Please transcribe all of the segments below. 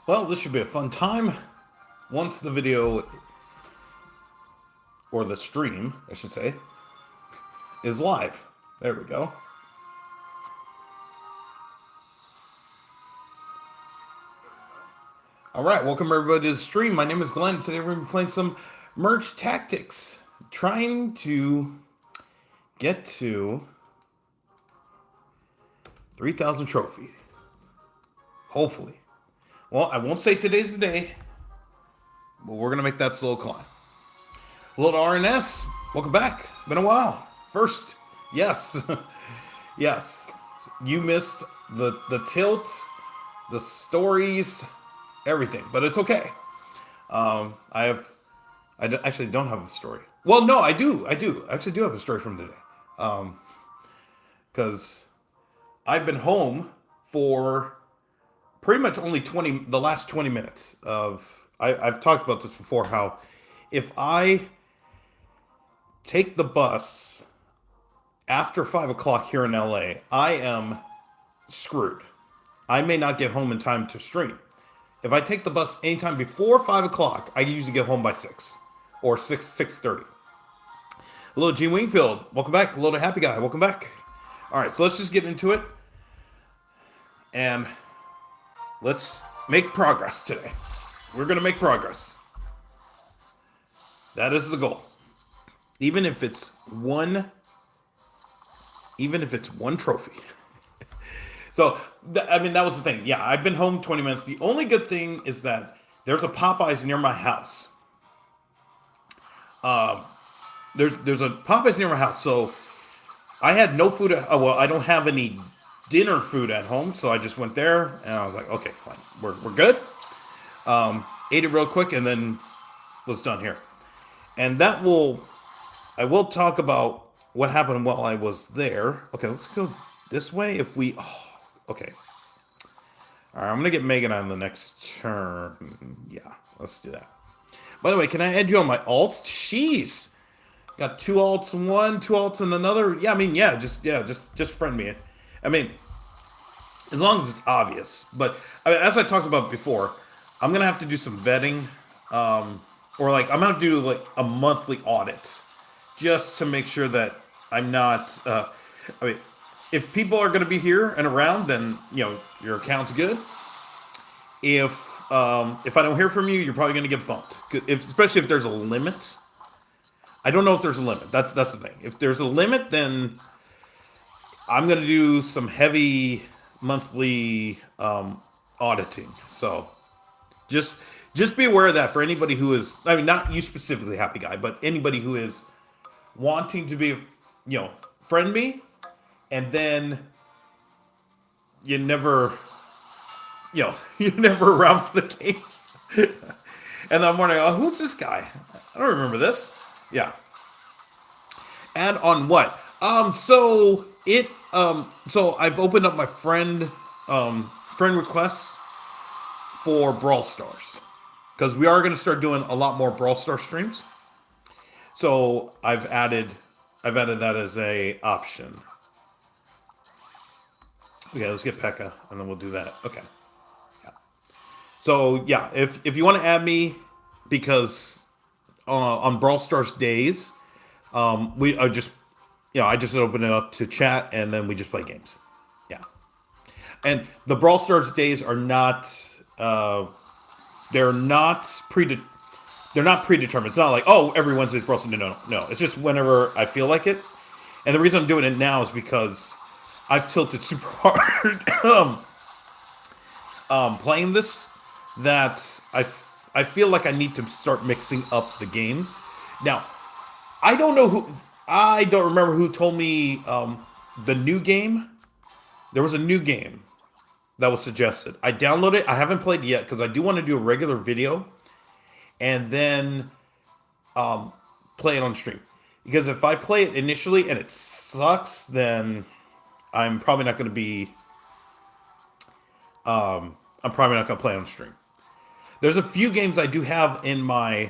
Well, this should be a fun time. Once the video, or the stream, I should say, is live. There we go. All right, welcome everybody to the stream. My name is Glenn. Today we're going to be playing some merge tactics. Trying to get to 3,000 trophies. Hopefully. Well, I won't say today's the day, but we're going to make that slow climb. Hello to RNS. Welcome back. Been a while. First, yes. Yes. You missed the tilt, the stories, everything, but it's okay. Actually don't have a story. Well, no, I do. I actually do have a story from today. Because I've been home for pretty much only the last 20 minutes of, I've talked about this before, how if I take the bus after 5 o'clock here in LA, I am screwed. I may not get home in time to stream. If I take the bus anytime before 5 o'clock, I usually get home by 6 or 6:30. Hello, Gene Wingfield. Welcome back. Hello to Happy Guy. Welcome back. All right, so let's just get into it. And let's make progress today. We're going to make progress. That is the goal. Even if it's one trophy. So, that was the thing. Yeah, I've been home 20 minutes. The only good thing is that there's a Popeyes near my house. There's a Popeyes near my house. So, I had no food. I don't have any dinner food at home. So, I just went there and I was like, okay, fine. We're good. Ate it real quick and then was done here. And I will talk about what happened while I was there. Okay, let's go this way. Okay. All right, I'm going to get Megan on the next turn. Yeah, let's do that. By the way, can I add you on my alts? Jeez. Got 2 alts in one, 2 alts in another. Yeah, just friend me. I mean, as long as it's obvious. But as I talked about before, I'm going to have to do some vetting. I'm going to have to do like a monthly audit just to make sure that I'm not, if people are going to be here and around, then, your account's good. If I don't hear from you, you're probably going to get bumped. Especially if there's a limit. I don't know if there's a limit. That's the thing. If there's a limit, then I'm going to do some heavy monthly auditing. So just be aware of that for anybody who is, not you specifically, Happy Guy, but anybody who is wanting to be, friend me. And then you never around for the games. And then I'm wondering, who's this guy? I don't remember this. Yeah. Add on what? So I've opened up my friend requests for Brawl Stars. Because we are going to start doing a lot more Brawl Stars streams. So I've added that as a option. Okay, let's get Pekka, and then we'll do that. Okay. Yeah. So, yeah, if you want to add me, because on Brawl Stars days, I just open it up to chat, and then we just play games. Yeah. And the Brawl Stars days are not, they're not predetermined. It's not like, every Wednesday's Brawl Stars. No. It's just whenever I feel like it. And the reason I'm doing it now is because I've tilted super hard playing this, that I feel like I need to start mixing up the games. Now, I don't remember who told me the new game. There was a new game that was suggested. I downloaded it. I haven't played it yet because I do want to do a regular video and then play it on stream. Because if I play it initially and it sucks, then I'm probably not going to be. I'm probably not going to play on stream. There's a few games I do have in my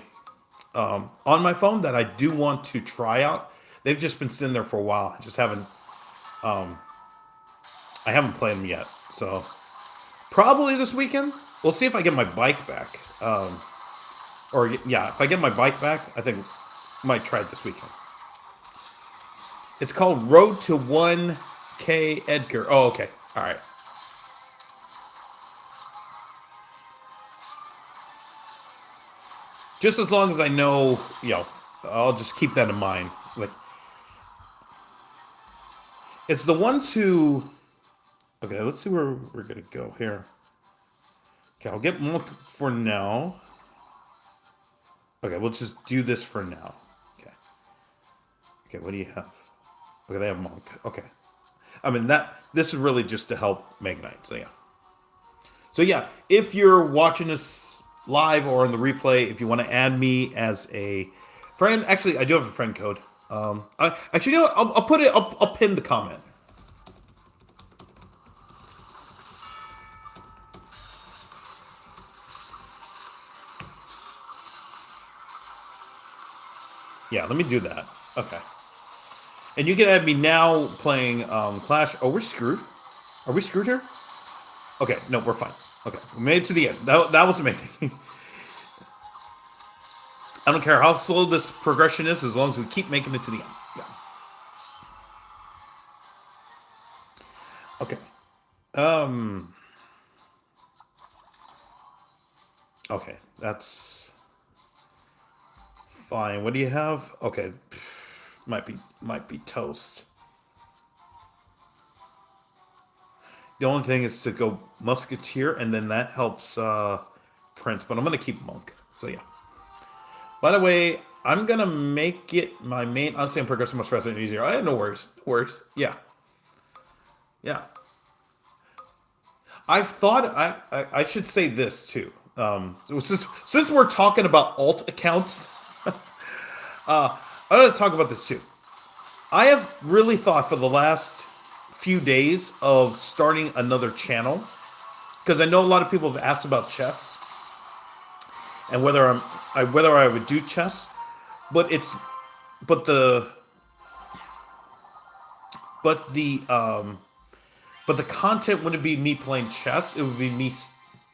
on my phone that I do want to try out. They've just been sitting there for a while. I just haven't. I haven't played them yet. So probably this weekend. we'll see if I get my bike back. Or yeah, if I get my bike back, I think I might try it this weekend. It's called Road to 1K Edgar. Oh, okay. All right. Just as long as I know, I'll just keep that in mind. Like, it's the ones who. Okay, let's see where we're gonna go here. Okay, I'll get Monk for now. Okay, we'll just do this for now. Okay. Okay, what do you have? Okay, they have Monk. Okay. I mean this is really just to help Mega Knight. So yeah. So yeah, if you're watching this live or in the replay, if you want to add me as a friend, actually I do have a friend code. Actually, you know what? I'll put it. I'll pin the comment. Yeah, let me do that. Okay. And you can add me now playing Clash. Oh, we're screwed. Are we screwed here? Okay, no, we're fine. Okay, we made it to the end. That was amazing. I don't care how slow this progression is, as long as we keep making it to the end. Yeah. Okay. Um. Okay, that's fine. What do you have? Okay, might be toast. The only thing is to go Musketeer, and then that helps Prince. But I'm gonna keep Monk. So yeah. By the way, I'm gonna make it my main. Honestly, I'm progressing much faster and easier. I have no worries. No worries. Yeah. Yeah. I've thought I should say this too. So since we're talking about alt accounts, I'm gonna talk about this too. I have really thought for the last few days of starting another channel because I know a lot of people have asked about chess and whether I would do chess, but it's but the but the content wouldn't be me playing chess. It would be me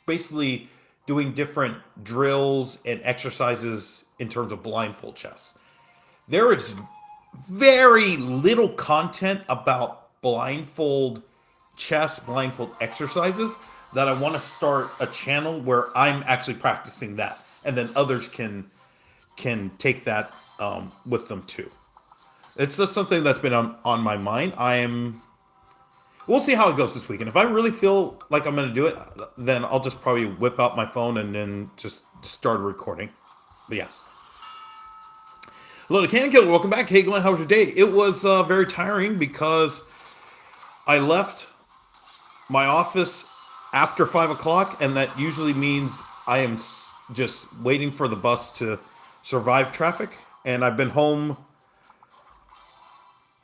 basically doing different drills and exercises in terms of blindfold chess. There is very little content about blindfold chess, blindfold exercises that I want to start a channel where I'm actually practicing that, and then others can take that with them too. It's just something that's been on my mind. We'll see how it goes this weekend. If I really feel like I'm going to do it, then I'll just probably whip out my phone and then just start recording. But yeah. Hello to Cannon Killer. Welcome back. Hey, Glenn, how was your day? It was very tiring because I left my office after 5 o'clock, and that usually means I am just waiting for the bus to survive traffic. And I've been home.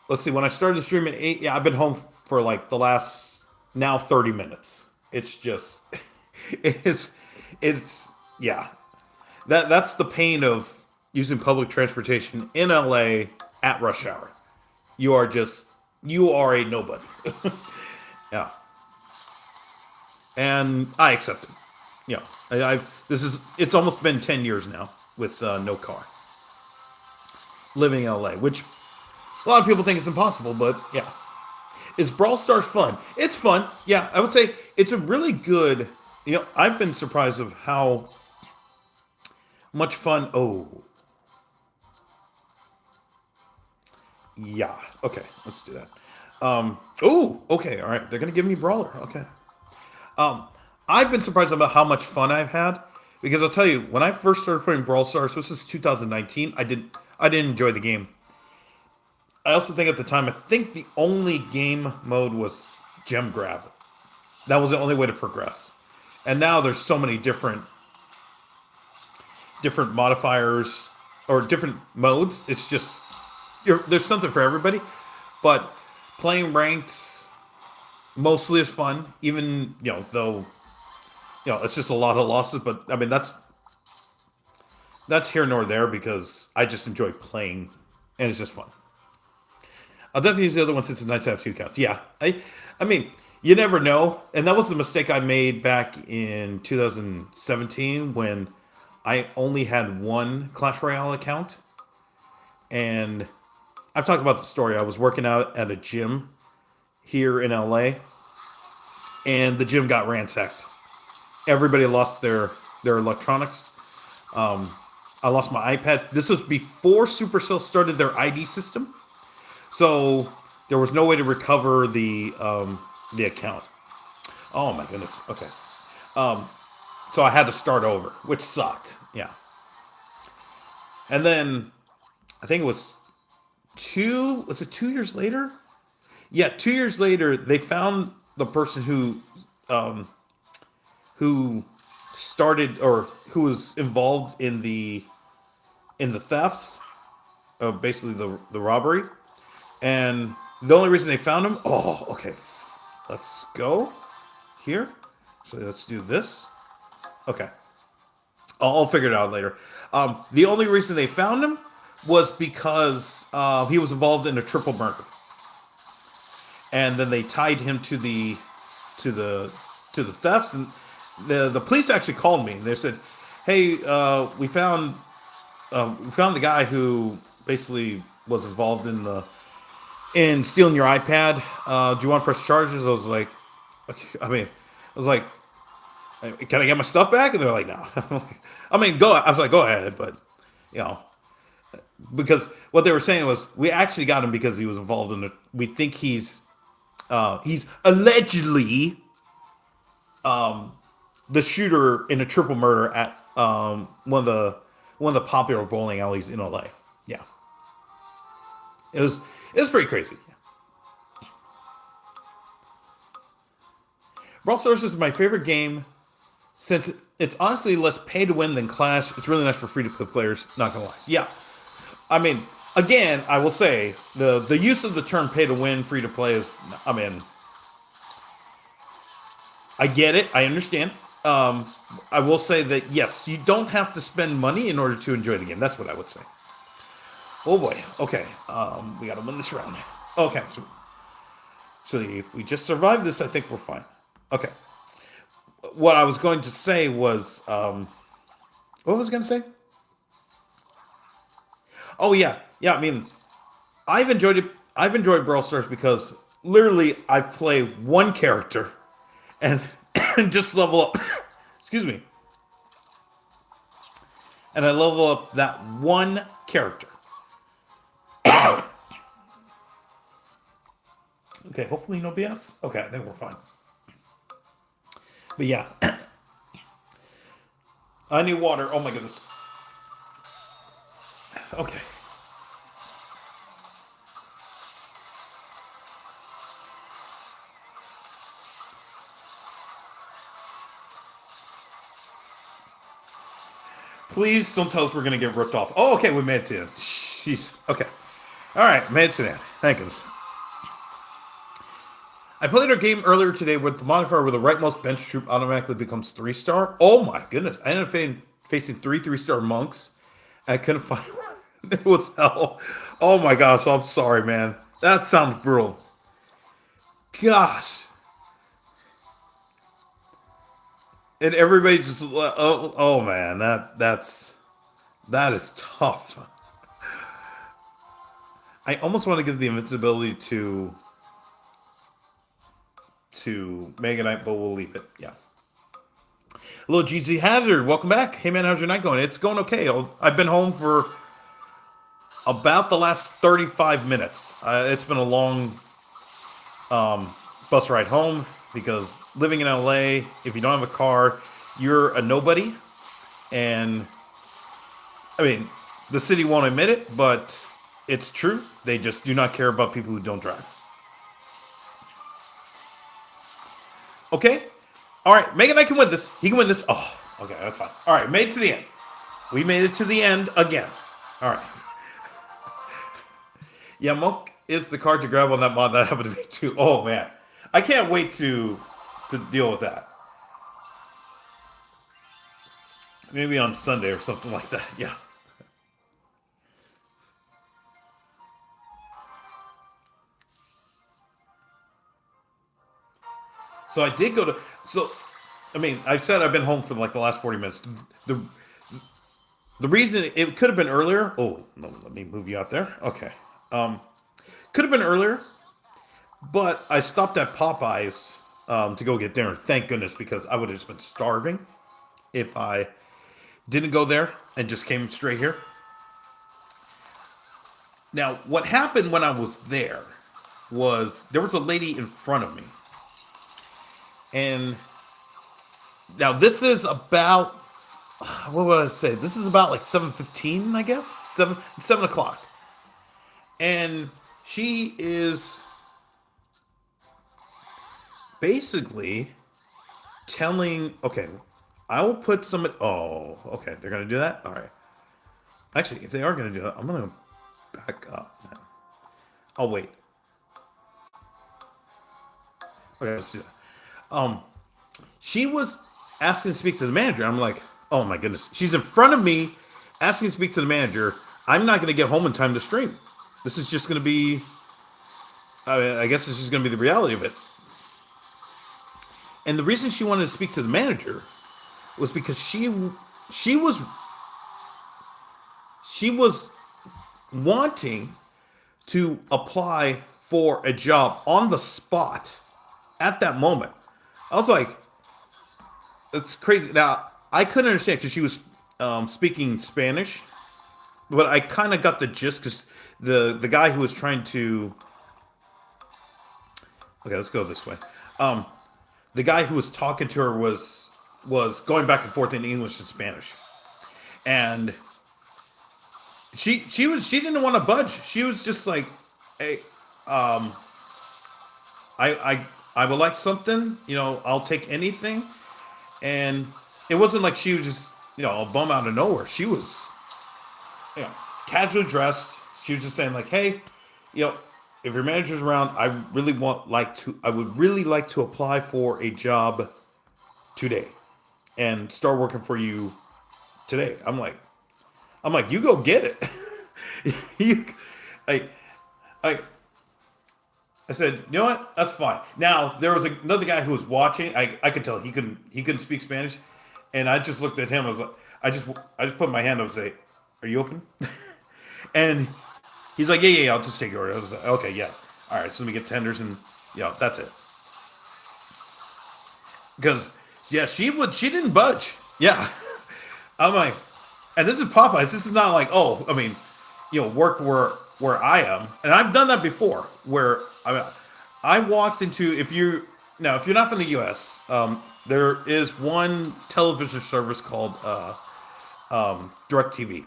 Let's see, when I started the stream at 8, yeah, I've been home for like the last now 30 minutes. It's just, yeah. That's the pain of using public transportation in LA at rush hour. You are a nobody. Yeah. And I accept it. Yeah. It's almost been 10 years now with no car. Living in LA, which a lot of people think it's impossible, but yeah. Is Brawl Stars fun? It's fun. Yeah, I would say it's a really good. I've been surprised of how much fun. Oh, yeah. Okay, let's do that. Oh, okay. All right. They're gonna give me Brawler. Okay. I've been surprised about how much fun I've had because I'll tell you, when I first started playing Brawl Stars, this is 2019. I didn't enjoy the game. I also think at the time, I think the only game mode was gem grab. That was the only way to progress. And now there's so many different modifiers or different modes. It's just there's something for everybody. But playing ranked mostly is fun, even though it's just a lot of losses. But I mean that's here nor there because I just enjoy playing and it's just fun. I'll definitely use the other one since it's nice to have 2 accounts. Yeah, I mean, You never know. And that was the mistake I made back in 2017 when I only had one Clash Royale account. And I've talked about the story. I was working out at a gym here in LA, and the gym got ransacked. Everybody lost their electronics. I lost my iPad. This was before Supercell started their ID system, so there was no way to recover the account. Oh my goodness. Okay. So I had to start over, which sucked. Yeah. And then I think it was two. Was it 2 years later? Yeah, 2 years later, they found the person who started or who was involved in the thefts, basically the robbery. And the only reason they found him, oh, okay, let's go here. So let's do this. Okay, I'll figure it out later. The only reason they found him was because he was involved in a triple murder, and then they tied him to the to the thefts. And the police actually called me. They said, "Hey, we found the guy who basically was involved in stealing your iPad. Do you want to press charges?" I was like, okay, I was like, "Can I get my stuff back?" And they're like, "No." I mean, go. I was like, "Go ahead," but you know, because what they were saying was we actually got him because he was involved in it. We think he's allegedly the shooter in a triple murder at one of the popular bowling alleys in LA. Yeah, it was it was pretty crazy. Yeah. Brawl Stars is my favorite game since it's honestly less pay to win than Clash. It's really nice for free to play players. Not gonna lie. Yeah, I mean, again, I will say the use of the term pay to win, free to play is. I mean, I get it. I understand. I will say that yes, you don't have to spend money in order to enjoy the game. That's what I would say. Oh boy. Okay. We got to win this round. Okay. So if we just survive this, I think we're fine. Okay. What I was going to say was, what was I going to say? Oh yeah, yeah. I mean, I've enjoyed it. I've enjoyed Brawl Stars because literally I play one character and and just level up. Excuse me. And I level up that one character. Okay, hopefully no BS. Okay, I think we're fine. But yeah, I need water. Oh my goodness. Okay. Please don't tell us we're going to get ripped off. Oh, okay, we made it to the end. Jeez. Okay. All right, made it to the end. Thank goodness. I played our game earlier today with the modifier where the rightmost bench troop automatically becomes 3-star. Oh my goodness. I ended up facing three 3-star monks. I couldn't find one. It was hell. Oh my gosh. I'm sorry, man. That sounds brutal. Gosh. And everybody just, oh man, that is tough. I almost want to give the invincibility to Mega Knight, but we'll leave it. Yeah. Hello, GZ Hazard. Welcome back. Hey, man, how's your night going? It's going okay. I've been home for about the last 35 minutes. It's been a long bus ride home because living in LA, if you don't have a car, you're a nobody. And, I mean, the city won't admit it, but it's true. They just do not care about people who don't drive. Okay. All right. Mega Knight can win this. He can win this. Oh, okay. That's fine. All right. Made it to the end. We made it to the end again. All right. Yeah, Monk is the card to grab on that mod. That happened to me too. Oh, man. I can't wait to deal with that. Maybe on Sunday or something like that. Yeah. So I did go to. So, I mean, I said I've been home for like the last 40 minutes. The the reason it could have been earlier. Oh, no, let me move you out there. Okay. Um, could have been earlier, but I stopped at Popeyes to go get dinner. Thank goodness, because I would have just been starving if I didn't go there and just came straight here. Now, what happened when I was there was a lady in front of me, and now this is about what would I say? This is about like 7:15, I guess 7 o'clock, and she is basically telling. Okay, I will put some. Oh, okay, they're gonna do that. All right. Actually, if they are gonna do it, I'm gonna back up. I'll wait. Okay, let's do that. She was asking to speak to the manager. I'm like, oh my goodness. She's in front of me asking to speak to the manager. I'm not going to get home in time to stream. This is just going to be, I guess this is going to be the reality of it. And the reason she wanted to speak to the manager was because she was wanting to apply for a job on the spot at that moment. I was like, it's crazy. Now, I couldn't understand because she was speaking Spanish, but I kind of got the gist because the guy who was trying to. Okay, let's go this way. The guy who was talking to her was going back and forth in English and Spanish, and she didn't want to budge. She was just like, hey, I would like something. I'll take anything. And it wasn't like she was just a bum out of nowhere. She was casually dressed. She was just saying like, hey, if your manager's around, I would really like to apply for a job today and start working for you today. I'm like, you go get it. you, like, like I said, you know what? That's fine. Now there was another guy who was watching. I could tell he couldn't speak Spanish, and I just looked at him. I was like, I just put my hand up and say, "Are you open?" And he's like, "Yeah. I'll just take your order." I was like, "Okay, yeah, all right." So let me get tenders and that's it. Because she didn't budge. Yeah, I'm like, and this is Popeyes. This is not like, oh, I mean, work where I am, and I've done that before. Where I walked into if you're not from the U.S., there is one television service called DirecTV.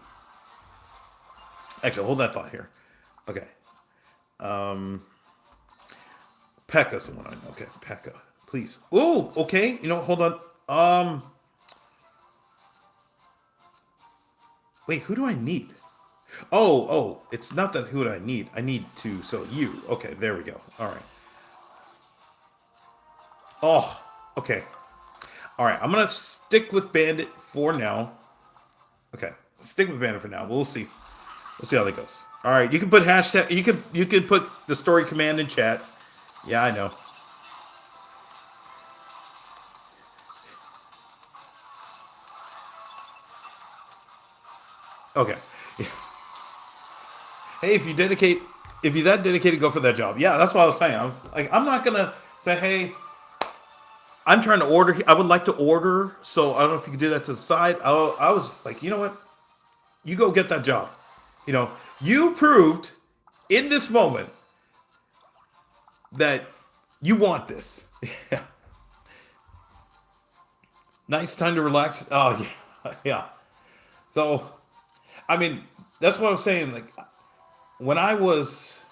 Actually, hold that thought here. Okay, Pekka's the one I know. Okay, Pekka, please. Oh, okay. Hold on. Wait, who do I need? Oh, it's not that who do I need. I need to sell you. Okay, there we go. All right. Oh, okay. All right, I'm going to stick with Bandit for now. Okay, stick with Bandit for now. We'll see. We'll see how that goes. All right, you can put hashtag. You could put the story command in chat. Yeah, I know. Okay. Yeah. Hey, if you're that dedicated, go for that job. Yeah, that's what I was saying. I was like, I'm not gonna say, hey, I'm trying to order. I would like to order, so I don't know if you could do that to the side. I was just like, you know what? You go get that job. You proved in this moment that you want this. Yeah. Nice time to relax. Oh yeah, yeah. So, I mean, that's what I was saying. Like, when I was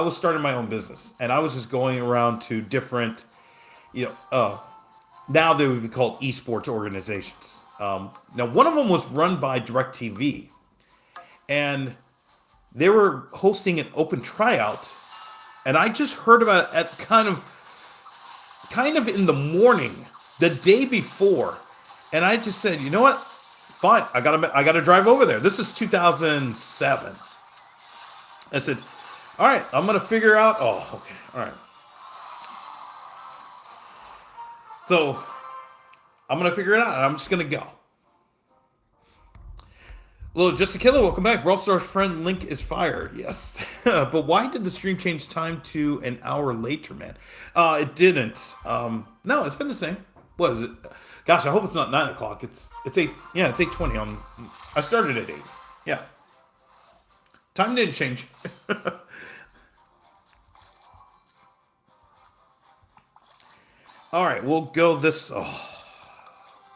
starting my own business, and I was just going around to different, now they would be called esports organizations. Now, one of them was run by DirecTV, and they were hosting an open tryout, and I just heard about it at kind of in the morning, the day before, and I just said, you know what? Fine, I gotta drive over there. This is 2007. I said, all right, I'm gonna figure out. Oh, okay, all right. So I'm gonna figure it out. I'm just gonna go. Well, just a killer. Welcome back. Brawl Stars friend Link is fired. Yes, but why did the stream change time to an hour later, man? It didn't. No, it's been the same. What is it? Gosh, I hope it's not 9 o'clock. It's 8. Yeah, it's 8:20. I started at 8. Yeah, time didn't change. All right, we'll go this. Oh,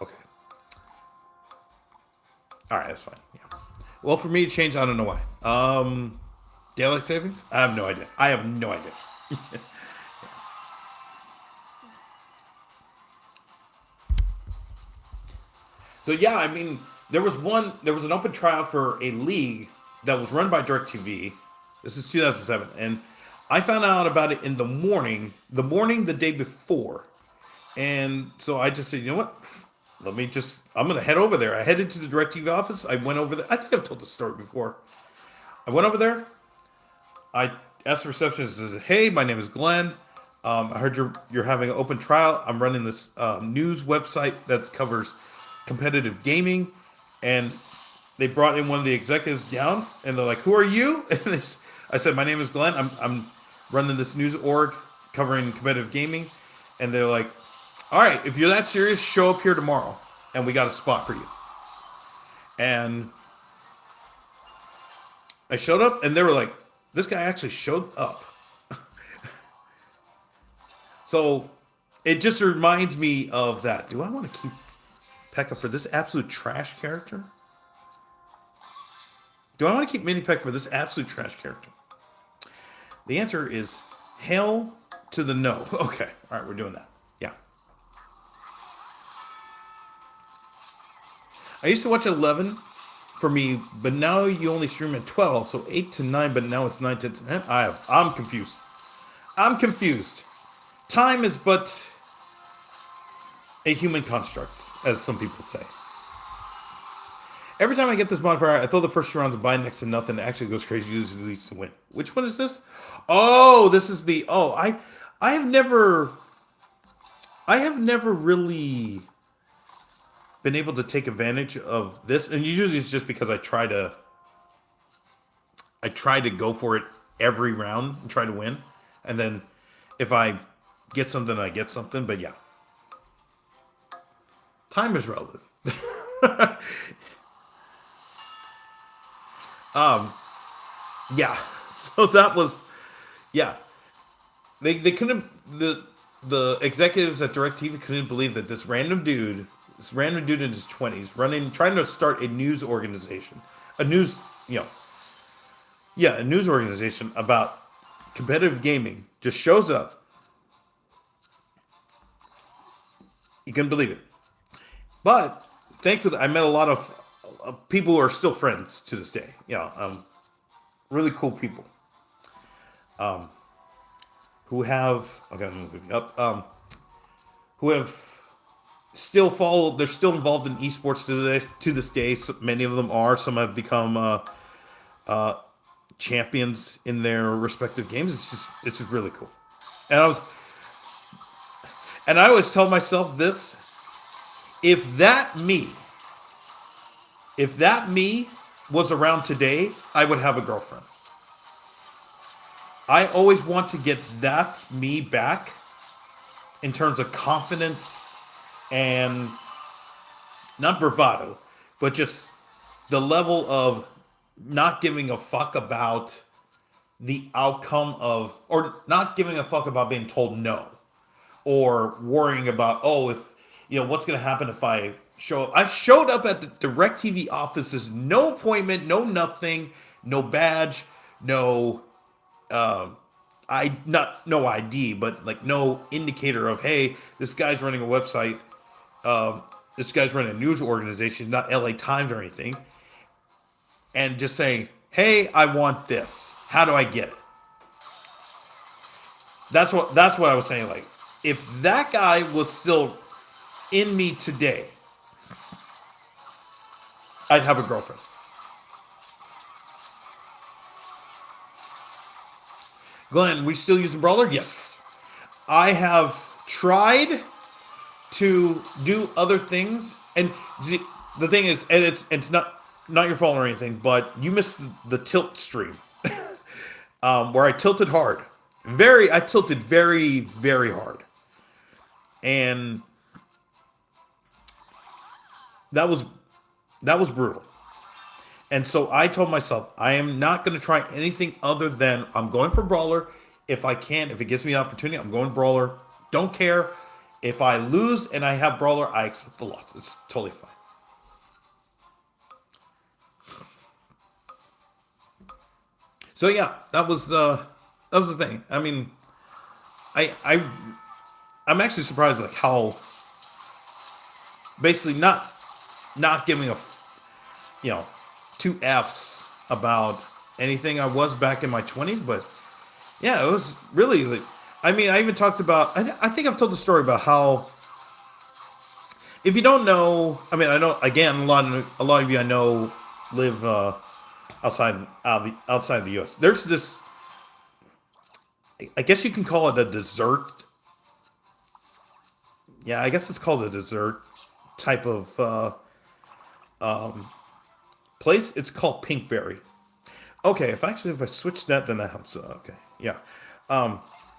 okay. All right, that's fine. Yeah. Well, for me to change, I don't know why. Daylight savings? I have no idea. I have no idea. So yeah, I mean, there was an open trial for a league that was run by DirecTV. This is 2007, and I found out about it in the morning the day before, and so I just said, you know what? I'm gonna head over there. I headed to the DirecTV office. I went over there. I think I've told the story before. I went over there. I asked the receptionist, I said, "Hey, my name is Glenn. I heard you're having an open trial. I'm running this news website that covers competitive gaming, and they brought in one of the executives down, and they're like, 'Who are you?' And I said, 'My name is Glenn. I'm running this news org covering competitive gaming,' and they're like, 'All right, if you're that serious, show up here tomorrow, and we got a spot for you.' And I showed up, and they were like, 'This guy actually showed up.' So it just reminds me of that. Do I want to keep Pekka for this absolute trash character? Do I want to keep Mini Pekka for this absolute trash character? The answer is hell to the no. Okay, all right, we're doing that. Yeah. I used to watch 11 for me, but now you only stream at 12, so 8 to 9, but now it's 9 to 10. I'm confused. I'm confused. Time is but a human construct, as some people say. Every time I get this modifier, I throw the first 2 rounds and buy next to nothing. It actually goes crazy, usually leads to win. Which one is this? Oh, this is the. Oh, I have never really been able to take advantage of this, and usually it's just because I try to go for it every round and try to win, and then if I get something, I get something. But yeah, time is relative. Yeah. So that was, yeah. They couldn't the executives at DirecTV couldn't believe that this random dude in his 20s trying to start a news organization, a news a news organization about competitive gaming just shows up. You couldn't believe it. But thankfully, I met a lot of people who are still friends to this day. Really cool people. Who have who have still followed. They're still involved in esports to this day. So many of them are. Some have become champions in their respective games. It's just really cool. And I always tell myself this: if that me was around today, I would have a girlfriend. I always want to get that me back in terms of confidence and not bravado, but just the level of not giving a fuck about the outcome of, or not giving a fuck about being told no, or worrying about, if, what's going to happen if I show up. I showed up at the DirecTV offices, no appointment, no nothing, no badge, no no ID, but like no indicator of, hey, this guy's running a website, this guy's running a news organization, not LA Times or anything, and just saying, hey, I want this. How do I get it? That's what I was saying. Like, if that guy was still in me today, I'd have a girlfriend. Glenn, we still using Brawler? Yes. I have tried to do other things. And the thing is, and it's not your fault or anything, but you missed the tilt stream, where I tilted hard. I tilted very, very hard. And that was brutal. And so I told myself, I am not going to try anything other than I'm going for brawler. If I can, if it gives me the opportunity, I'm going brawler. Don't care. If I lose and I have brawler, I accept the loss. It's totally fine. So yeah, that was the thing. I mean, I'm actually surprised like how basically not giving a two F's about anything I was back in my 20s, but yeah, it was really like, I mean, I even talked about, I think I've told the story about how, if you don't know, I mean, I know, again, a lot of you I know live outside of the U.S. There's this, I guess you can call it a dessert. Yeah, I guess it's called a dessert type of place. It's called Pinkberry. Okay, if I switch that, then that helps. Okay, yeah.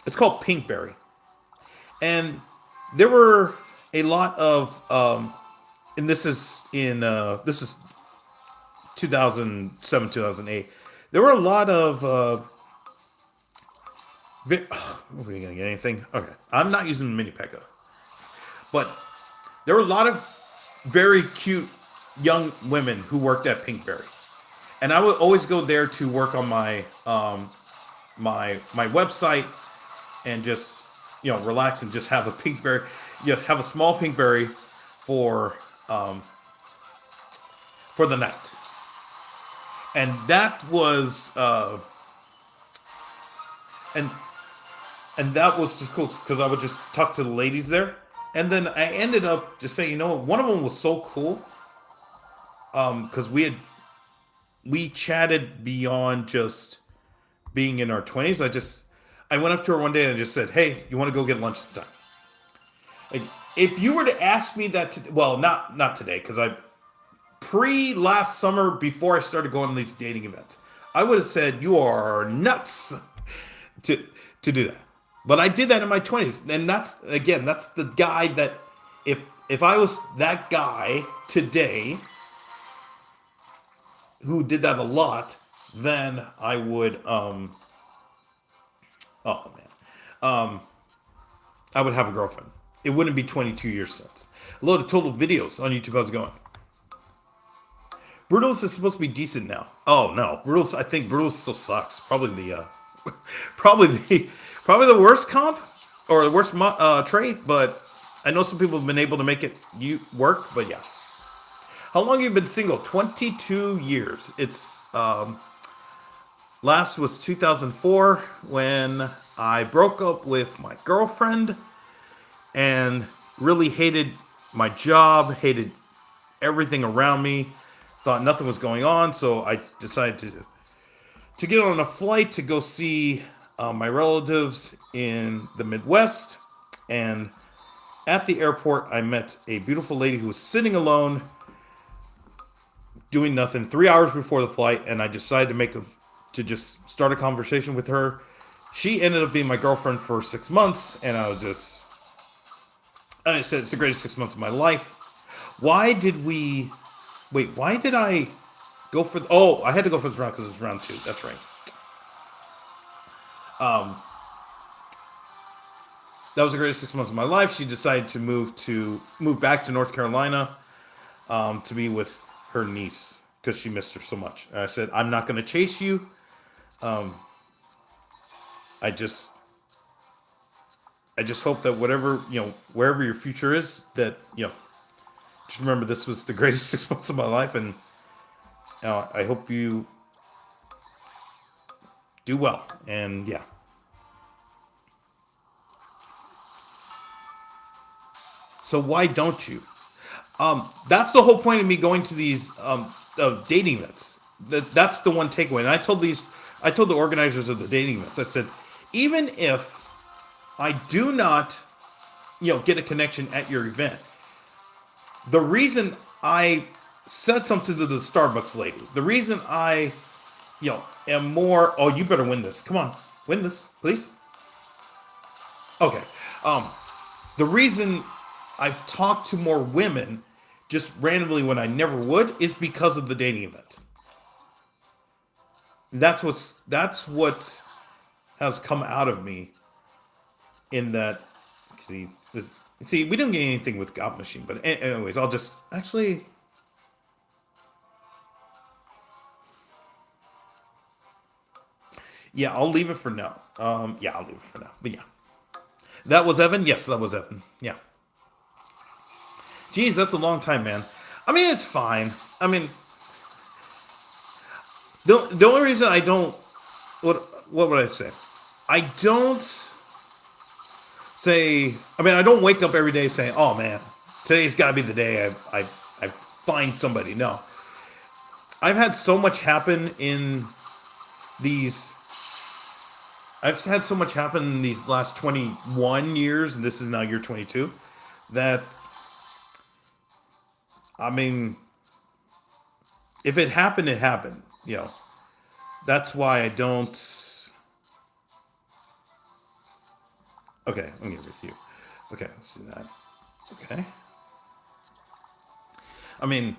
It's called Pinkberry. And there were a lot of, and this is 2007, 2008. There were a lot of, are we going to get anything? Okay, I'm not using Mini Pekka. But there were a lot of very cute young women who worked at Pinkberry. And I would always go there to work on my my website and just relax and just have a Pinkberry, have a small Pinkberry for the night. And that was and that was just cool because I would just talk to the ladies there. And then I ended up just saying, one of them was so cool because we chatted beyond just being in our 20s. I went up to her one day and I just said, "Hey, you want to go get lunch sometime?" Like, if you were to ask me that, not today, because last summer before I started going to these dating events, I would have said you are nuts to do that. But I did that in my 20s, and that's the guy that if I was that guy today who did that a lot, then I would I would have a girlfriend. It wouldn't be 22 years since. A load of total videos on YouTube. How's it going? Brutalist is supposed to be decent now. Oh no, I think Brutalist still sucks. Probably the worst comp or the worst trait. But I know some people have been able to make it work. But yeah. How long have you been single? 22 years. It's last was 2004 when I broke up with my girlfriend and really hated my job, hated everything around me, thought nothing was going on, so I decided to get on a flight to go see my relatives in the Midwest. And at the airport, I met a beautiful lady who was sitting alone, doing nothing 3 hours before the flight, and I decided to just start a conversation with her. She ended up being my girlfriend for 6 months, and I said it's the greatest 6 months of my life. Why did I go for I had to go for this round because it's round 2. That's right. That was the greatest 6 months of my life. She decided to move back to North Carolina to be with her niece because she missed her so much. And I said, I'm not going to chase you. I just hope that wherever your future is, that, just remember this was the greatest 6 months of my life. And I hope you do well. And yeah. So why don't you? That's the whole point of me going to these dating events. That's the one takeaway. And I told the organizers of the dating events, I said, even if I do not get a connection at your event. The reason I said something to the Starbucks lady, the reason I, am more, oh, you better win this. Come on, win this, please. Okay. The reason I've talked to more women just randomly when I never would is because of the dating event. That's what has come out of me in that. See, we didn't get anything with God Machine, but anyways, I'll just actually. Yeah, I'll leave it for now. Yeah, I'll leave it for now. But yeah, that was Evan. Yes, that was Evan. Yeah. Geez, that's a long time, man. I mean, it's fine. I mean, the only reason I don't, what would I say? I don't say. I mean, I don't wake up every day saying, "Oh man, today's got to be the day I find somebody." No, I've had so much happen in these. I've had so much happen in these last 21 years, and this is now year 22, that, I mean, if it happened, it happened. That's why I don't. Okay, let me review. Okay, let's do that. Okay. I mean,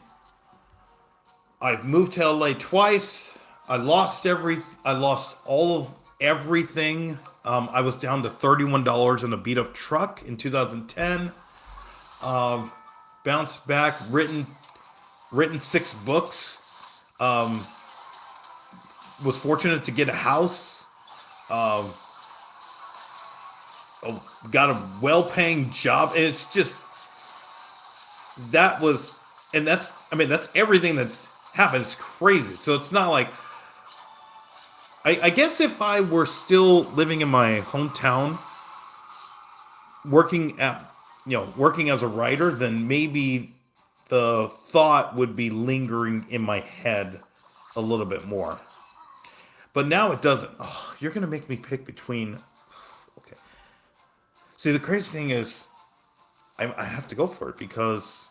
I've moved to LA twice. I lost all of everything. I was down to $31 in a beat up truck in 2010. Bounced back, written 6 books. Was fortunate to get a house. Got a well-paying job. And it's just that's everything that's happened. It's crazy. So it's not like. I guess if I were still living in my hometown, working as a writer, then maybe the thought would be lingering in my head a little bit more. But now it doesn't. Oh, you're going to make me pick between. Okay. See, the crazy thing is, I have to go for it because.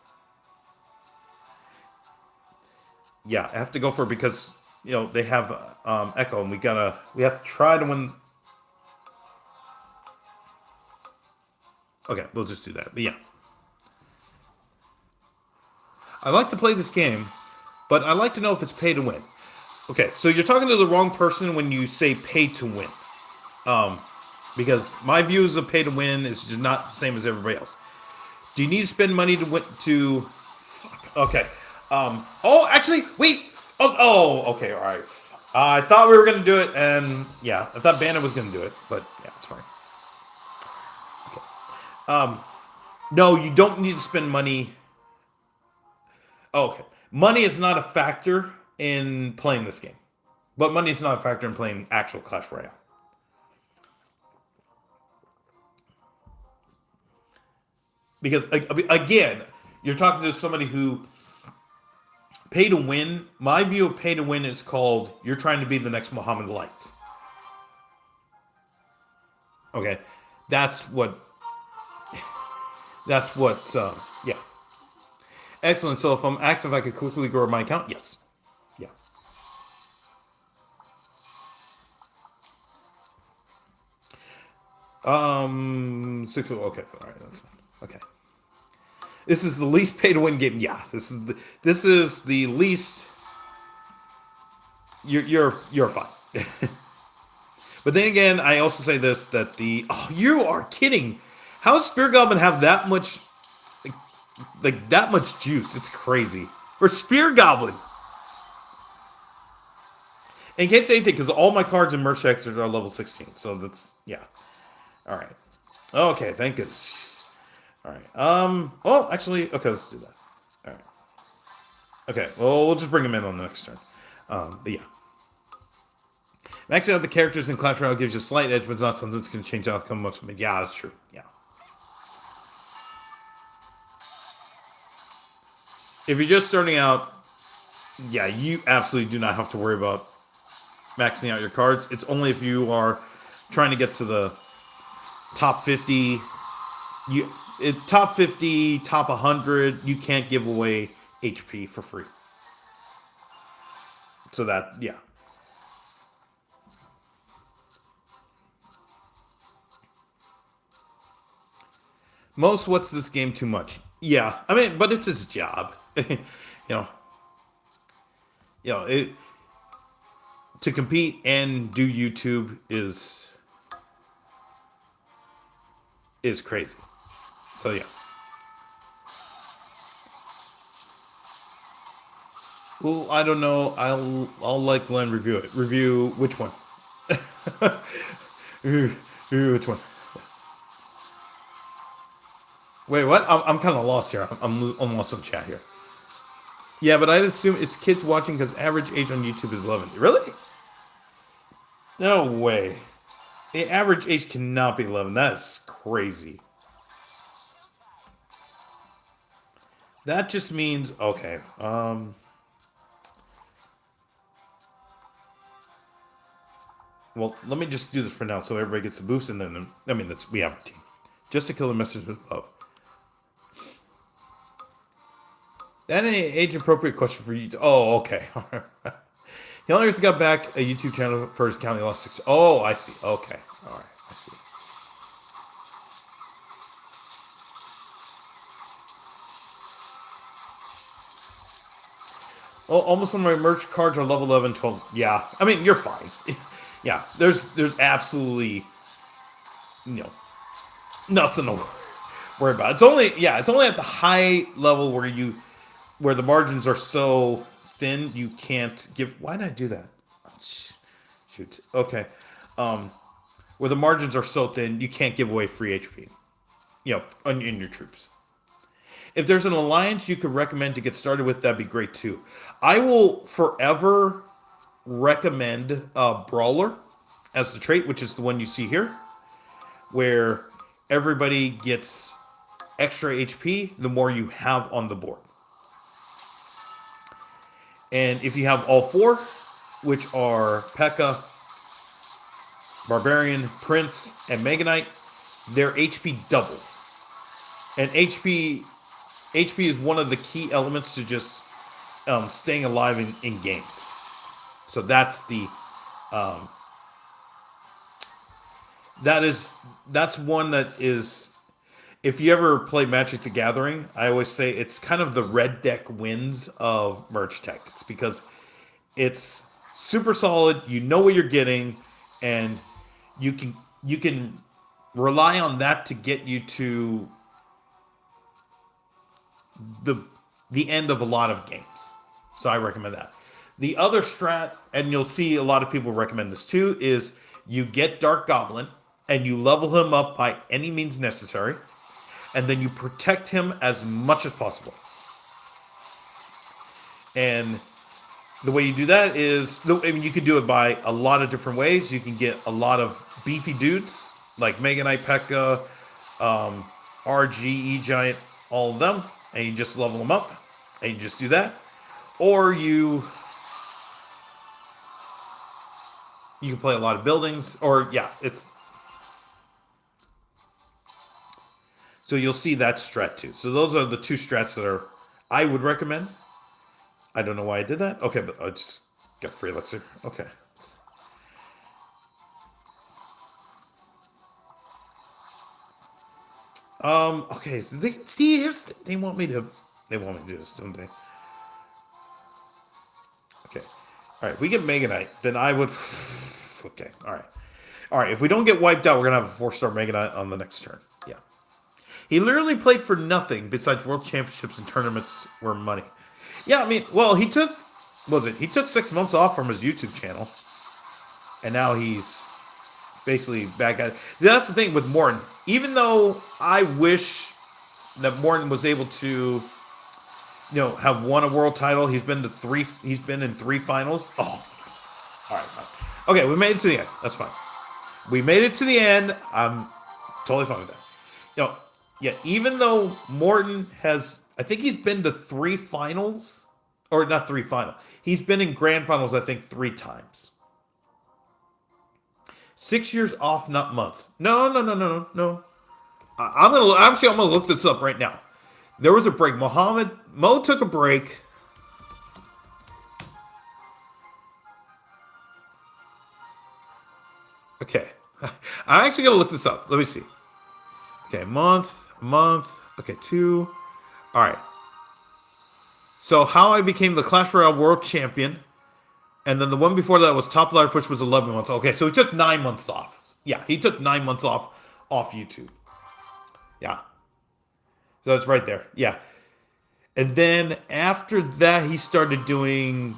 Yeah, I have to go for it because. They have Echo, and we have to try to win. Okay, we'll just do that. But yeah, I like to play this game, but I like to know if it's pay to win. Okay, so you're talking to the wrong person when you say pay to win, because my views of pay to win is just not the same as everybody else. Do you need to spend money to win? Fuck. Okay. Oh, actually, wait. Oh, okay, all right. I thought we were going to do it, and yeah, I thought Bandit was going to do it, but yeah, it's fine. Okay. No, you don't need to spend money. Oh, okay. Money is not a factor in playing this game, but money is not a factor in playing actual Clash Royale. Because, again, you're talking to somebody who... Pay to win, my view of pay to win is called you're trying to be the next Muhammad Light. Okay, that's what, yeah. Excellent, so if I'm active, I could quickly grow my account? Yes. Yeah. Okay, all right, that's fine. Okay. This is the least pay to win game. Yeah, this is the least. You're fine. But then again, I also say this that you are kidding. How does Spear Goblin have that much like that much juice? It's crazy. For Spear Goblin. And you can't say anything because all my cards in merch extras are level 16. So that's all right. Okay, thank goodness. All right. Oh, actually, okay, let's do that. All right. Okay. Well, we'll just bring him in on the next turn. But yeah. Maxing out the characters in Clash Royale gives you a slight edge, but it's not something that's going to change the outcome much. But yeah, that's true. Yeah. If you're just starting out, yeah, you absolutely do not have to worry about maxing out your cards. It's only if you are trying to get to the top 50 You top 50, top 100, you can't give away HP for free. So that, yeah. Most, what's this game too much? Yeah, I mean, but it's his job. know, it to compete and do YouTube is crazy. So yeah. Well, I don't know. I'll let Glenn review it. Review which one? review which one? Wait, what? I'm kind of lost here. I'm lost on chat here. Yeah, but I'd assume it's kids watching because average age on YouTube is 11. Really? No way. The average age cannot be 11. That's crazy. That just means okay. Well, let me just do this for now so everybody gets a boost, and then I mean we have a team. Just to kill the message above. That an age appropriate question for you. Oh, okay. He only got back a YouTube channel for his county lost 6. Oh, I see. Okay. All right. I see. Oh, almost all my merch cards are level 11, 12. Yeah. I mean, you're fine. Yeah. There's absolutely, nothing to worry about. It's only at the high level where the margins are so thin you can't give. Why did I do that? Shoot. Okay. Where the margins are so thin you can't give away free HP. In your troops. If there's an alliance you could recommend to get started with, that'd be great too. I will forever recommend Brawler as the trait, which is the one you see here, where everybody gets extra HP the more you have on the board. And if you have all 4, which are P.E.K.K.A, Barbarian, Prince, and Mega Knight, their HP doubles. And HP is one of the key elements to just staying alive in games. So that's that's one that is. If you ever play Magic the Gathering, I always say it's kind of the red deck wins of merge tactics because it's super solid. You know what you're getting, and you can rely on that to get you to the end of a lot of games. So I recommend that. The other strat, and you'll see a lot of people recommend this too, is you get Dark Goblin and you level him up by any means necessary, and then you protect him as much as possible. And the way you do that is, you can do it by a lot of different ways. You can get a lot of beefy dudes like Mega Knight, P.E.K.K.A, RG, E-Giant, all of them, and you just level them up, and you just do that. Or you can play a lot of buildings, or it's. So you'll see that strat too. So those are the 2 strats that I would recommend. I don't know why I did that. Okay, but I just got free elixir. Okay. Okay, so they want me to do this, don't they? Okay. All right, if we get Mega Knight, then I would. Okay, all right. If we don't get wiped out, we're gonna have a 4-star Mega Knight on the next turn. Yeah. He literally played for nothing besides world championships and tournaments where money. Yeah, I mean, well, he took 6 months off from his YouTube channel, and now he's basically back at it. See, that's the thing with Morton. Even though I wish that Morton was able to, have won a world title, he's been in 3 finals. Oh, all right, fine. Okay, we made it to the end. That's fine. We made it to the end. I'm totally fine with that. Yeah, even though Morton has, I think he's been to 3 finals, or not 3 finals. He's been in grand finals, I think, 3 times. 6 years off, not months. No. I'm gonna look this up right now. There was a break. Mo took a break. Okay, I'm actually gonna look this up. Let me see. Okay, month. Okay, two. All right. So how I became the Clash Royale World Champion, and then the one before that was Top Ladder Push was 11 months. Okay, so he took 9 months off. Yeah, he took 9 months off YouTube. Yeah, so it's right there. Yeah, and then after that, he started doing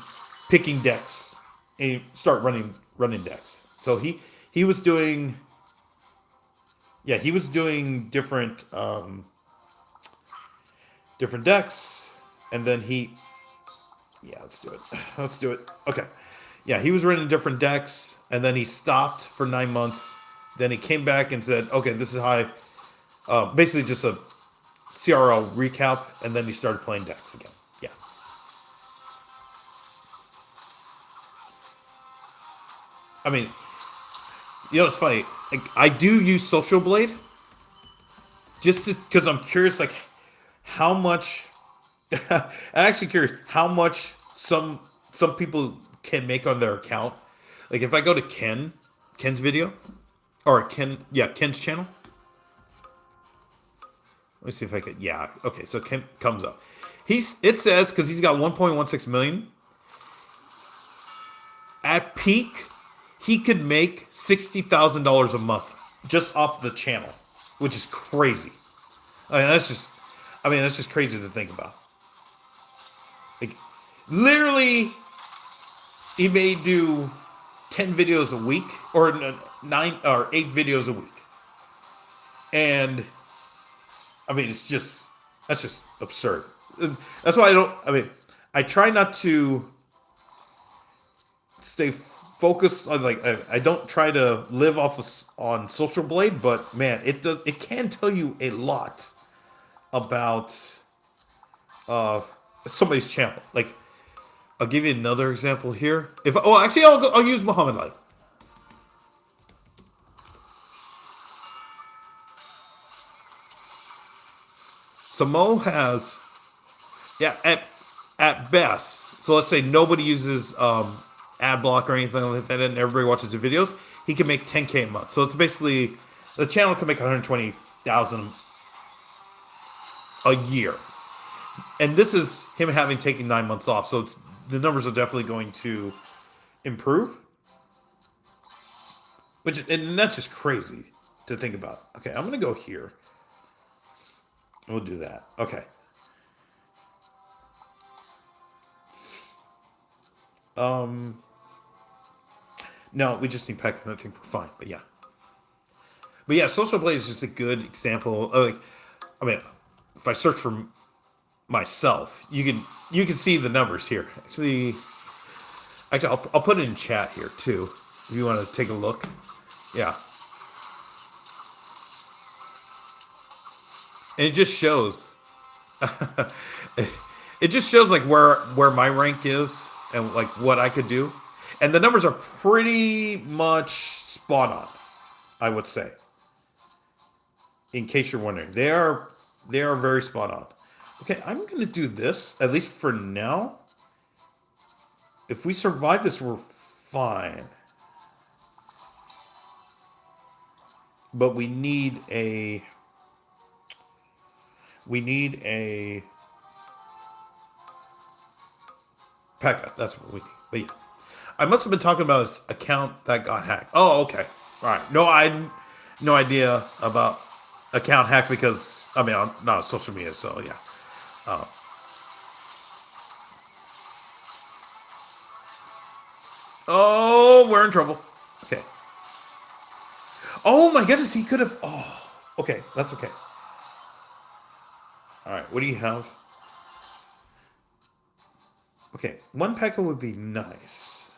picking decks. And he start running decks. So he was doing he was doing different decks, and then let's do it. Let's do it. Okay. Yeah, he was running different decks, and then he stopped for 9 months. Then he came back and said, "Okay, this is how I." Basically, just a CRL recap, and then he started playing decks again. Yeah. I mean, it's funny. Like, I do use Social Blade just because I'm curious, like how much. I'm actually curious how much some people can make on their account. Like if I go to Ken's video, or Ken's channel. Let me see if I could. Yeah, okay. So Ken comes up. It says because he's got 1.16 million. At peak, he could make $60,000 a month just off the channel, which is crazy. That's just crazy to think about. Like, literally, he may do 10 videos a week or 9 or 8 videos a week. And that's just absurd. That's why I try not to stay focused on, like, I don't try to live on Social Blade, but man, it can tell you a lot about somebody's channel. Like, I'll give you another example here. I'll use Muhammad Ali. Samo has, at best. So let's say nobody uses ad block or anything like that, and everybody watches the videos. He can make 10K a month. So it's basically the channel can make 120,000 a year, and this is him having taken 9 months off. So the numbers are definitely going to improve. And that's just crazy to think about. Okay, I'm gonna go here. We'll do that. Okay. No, we just need pack. I think we're fine. But yeah, Social Blade is just a good example. If I search for myself, you can see the numbers here. Actually, I'll put it in chat here too if you want to take a look. Yeah. And it just shows. It just shows like where my rank is and like what I could do, and the numbers are pretty much spot on, I would say. In case you're wondering, they are very spot on. Okay, I'm gonna do this at least for now. If we survive this, we're fine. But we need a Pekka. That's what we need. But yeah, I must have been talking about his account that got hacked. Oh, okay. All right. No, I had no idea about account hack because I'm not on social media. So yeah. Oh, we're in trouble. Okay. Oh my goodness, he could have. Oh, okay. That's okay. All right. What do you have? Okay, one Pekka would be nice.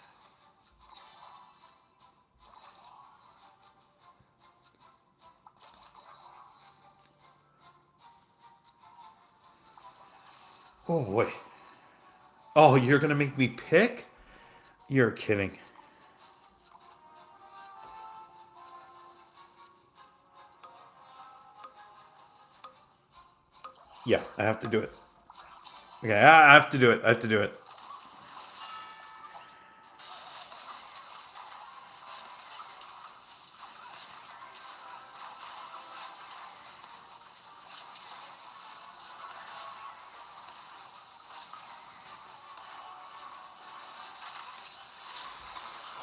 Oh boy. Oh, you're gonna make me pick? You're kidding. Yeah, I have to do it. Okay, I have to do it. I have to do it.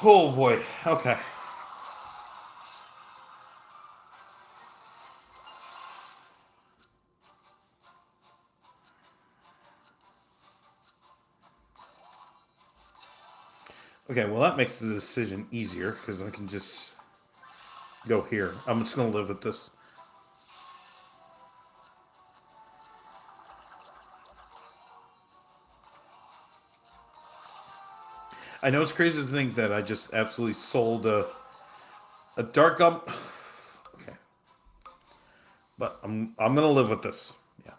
Oh boy. Okay. Okay, well, that makes the decision easier because I can just go here. I'm just going to live with this. I know it's crazy to think that I just absolutely sold a dark gum. Okay, but I'm gonna live with this. Yeah,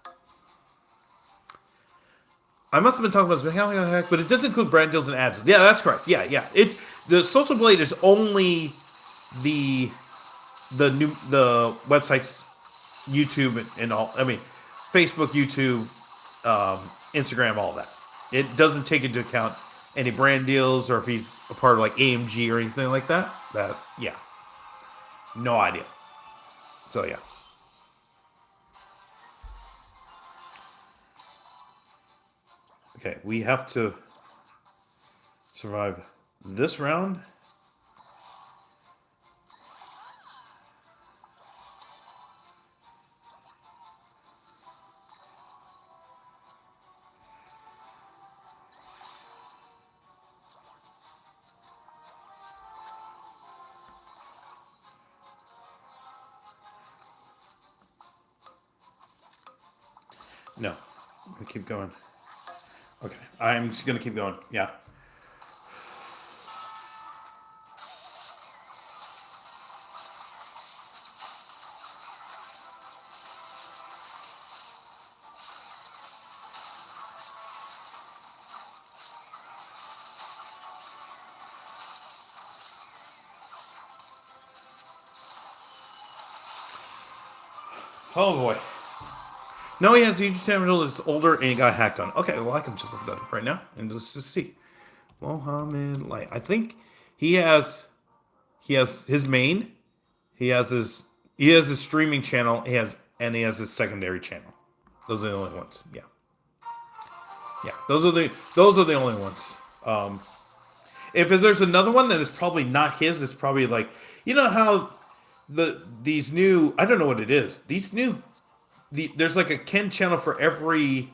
I must have been talking about this. How the heck? But it does include brand deals and ads. Yeah, that's correct. Yeah, yeah. It's the Social Blade is only the the websites, YouTube and all. I mean, Facebook, YouTube, Instagram, all that. It doesn't take into account any brand deals or if he's a part of like AMG or anything like that. That yeah, no idea. So yeah. Okay, we have to survive this round. No, we keep going. Okay, I'm just gonna keep going. Yeah. Oh boy. No, he has a YouTube channel that's older and he got hacked on. Okay, well I can just look that up right now and let's just see. Mohammed Light. I think he has his main. He has his streaming channel. He has his secondary channel. Those are the only ones. Yeah, yeah. Those are the only ones. Um, if there's another one that is probably not his, it's probably like you know how these new I don't know what it is. These new there's like a Ken channel for every.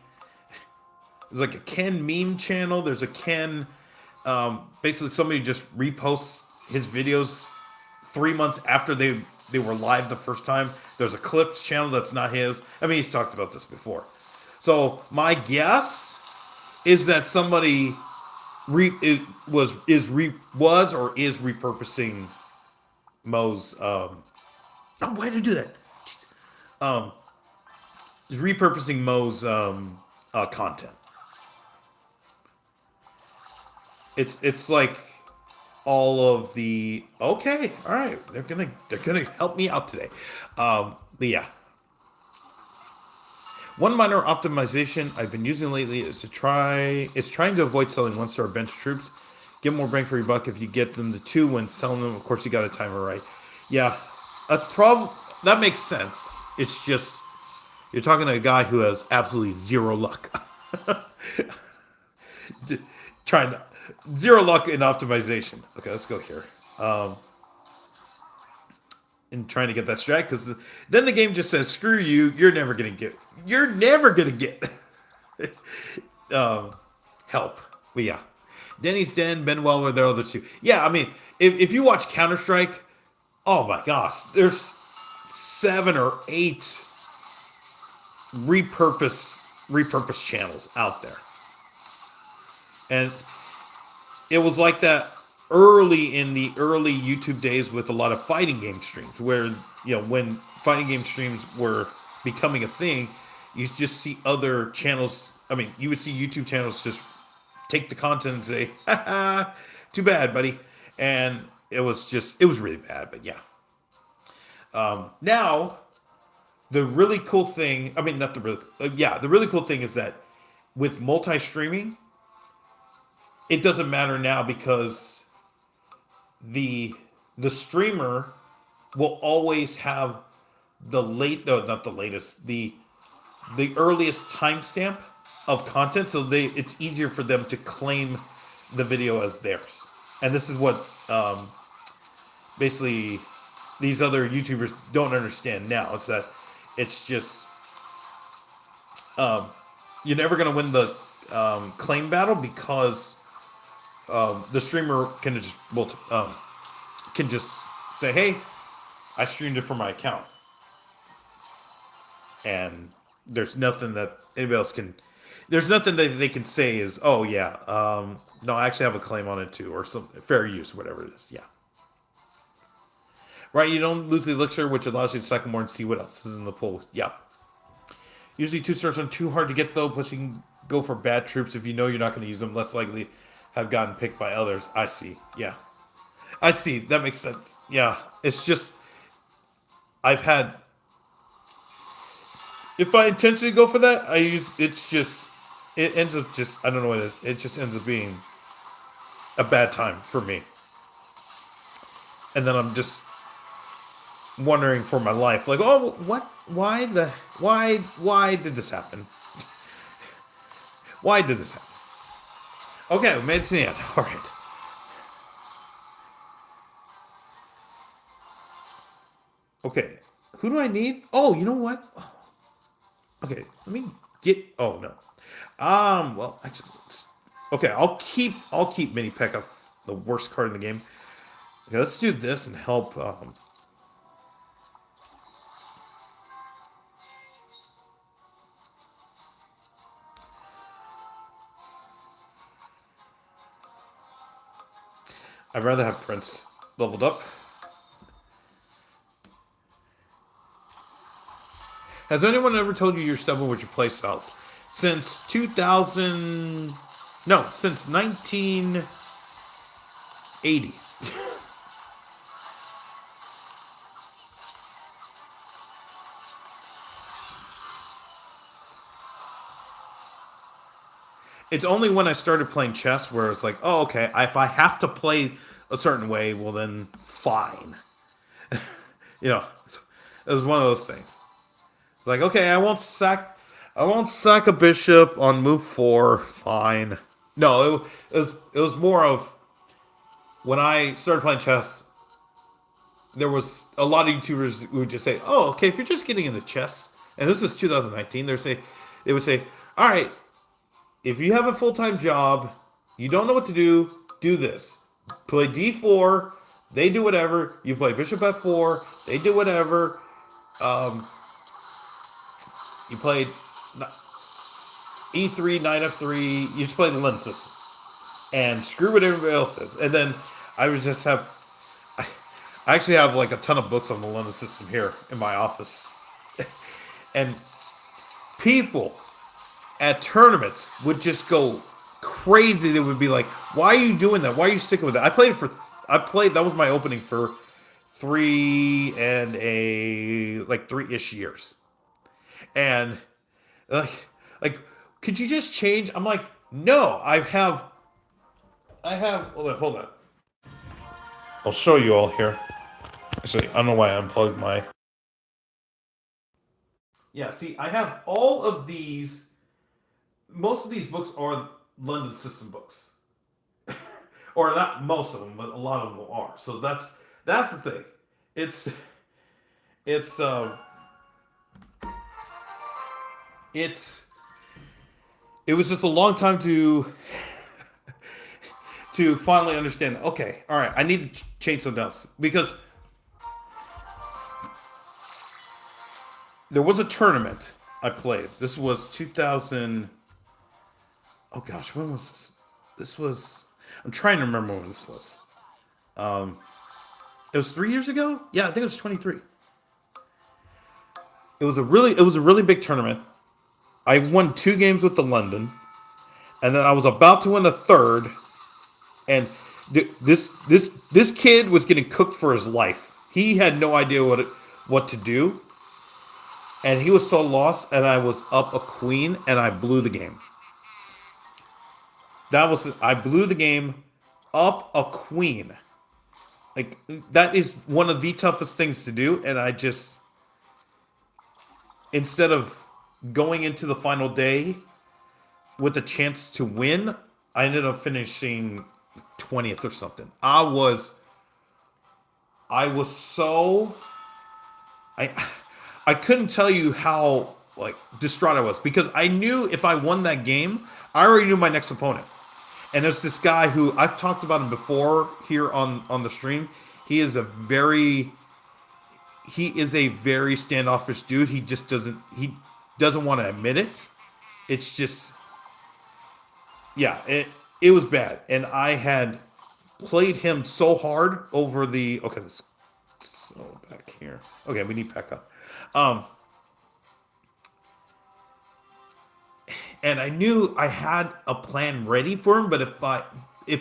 There's like a Ken meme channel. There's a Ken. Basically, somebody just reposts his videos 3 months after they were live the first time. There's a clips channel that's not his. I mean, he's talked about this before. So my guess is that somebody it was or is repurposing Mo's. Oh, why did I do that? Um, is repurposing Mo's content. It's like all of the okay, all right. They're gonna help me out today. But yeah, one minor optimization I've been using lately is trying to avoid selling 1 star bench troops. Get more bang for your buck if you get them to 2 when selling them. Of course, you got to time it right. Yeah, that makes sense. It's just you're talking to a guy who has absolutely zero luck. Trying to zero luck in optimization. Okay, let's go here. And trying to get that strat because then the game just says screw you. You're never gonna get um, help. But yeah, Denny's Den, Benwell were the other two. Yeah, I mean, if you watch Counter Strike, oh my gosh, there's 7 or 8 repurpose channels out there, and it was like that early in the early YouTube days with a lot of fighting game streams, where when fighting game streams were becoming a thing, you just see other channels. I mean, you would see YouTube channels just take the content and say, "Ha ha, too bad, buddy," and it was really bad. But yeah, now The really cool thing, I mean, not the really, the really cool thing is that with multi-streaming, it doesn't matter now because the the streamer will always have no, not the latest, the earliest timestamp of content, so it's easier for them to claim the video as theirs. And this is what basically these other YouTubers don't understand now. It's that it's just you're never going to win the claim battle because the streamer can just say, "Hey, I streamed it from my account," and there's nothing that anybody else can. There's nothing that they can say is, "Oh yeah, no, I actually have a claim on it too," or some fair use, whatever it is. Yeah, right. You don't lose the elixir, which allows you to cycle more and see what else is in the pool. Yeah. Usually 2 stars aren't too hard to get though. Plus, you can go for bad troops if you know you're not going to use them. Less likely have gotten picked by others. I see. Yeah, I see. That makes sense. Yeah, it's just I've had. If I intentionally go for that, I use it's just it ends up just I don't know what it is. It just ends up being a bad time for me, and then I'm just wondering for my life, like, oh, what? Why did this happen? Why did this happen? Okay, we made it to the end. All right. Okay, who do I need? Oh, you know what? Okay, let me get. Oh no. Well, actually, okay. I'll keep Mini P.E.K.K.A, the worst card in the game. Okay, let's do this and help. I'd rather have Prince leveled up. Has anyone ever told you you're stubborn with your playstyles? Since 2000... No, since 1980. It's only when I started playing chess where it's like, oh, okay, if I have to play a certain way, well then, fine. It was one of those things. It's like, okay, I won't sack a bishop on move 4. Fine. No, it was more of when I started playing chess. There was a lot of YouTubers who would just say, "Oh, okay, if you're just getting into chess," and this was 2019, they would say, "All right, if you have a full-time job, you don't know what to do this. Play d4, they do whatever. You play bishop f4, they do whatever. You played e3, knight f3. You just play the London system. And screw what everybody else says." And then I would just have... I actually have like a ton of books on the London system here in my office. And people at tournaments would just go crazy. They would be like, "Why are you doing that? Why are you sticking with that?" That was my opening for 3-ish years. And like, could you just change? I'm like, no, I have, hold on. I'll show you all here. Actually, I don't know why I unplugged my. Yeah, see, I have all of these. Most of these books are London system books. Or not most of them, but a lot of them are. So that's the thing. It was just a long time to finally understand, okay, all right, I need to change something else. Because there was a tournament I played. This was 2000. Oh gosh, when was this? This was... I'm trying to remember when this was. It was 3 years ago? Yeah, I think it was 23. It was a really big tournament. I won 2 games with the London, and then I was about to win the third, and this kid was getting cooked for his life. He had no idea what to do, and he was so lost, and I was up a queen, and I blew the game. I blew the game up a queen. Like, that is one of the toughest things to do, and I just, instead of going into the final day with a chance to win, I ended up finishing 20th or something. I was so I I couldn't tell you how like distraught I was, because I knew if I won that game, I already knew my next opponent. And it's this guy who I've talked about him before here on the stream. He is a very standoffish dude. He doesn't want to admit it. It's just, yeah, it was bad. And I had played him so hard over the, okay, this so back here. Okay, we need Pekka. Um and I knew I had a plan ready for him, but if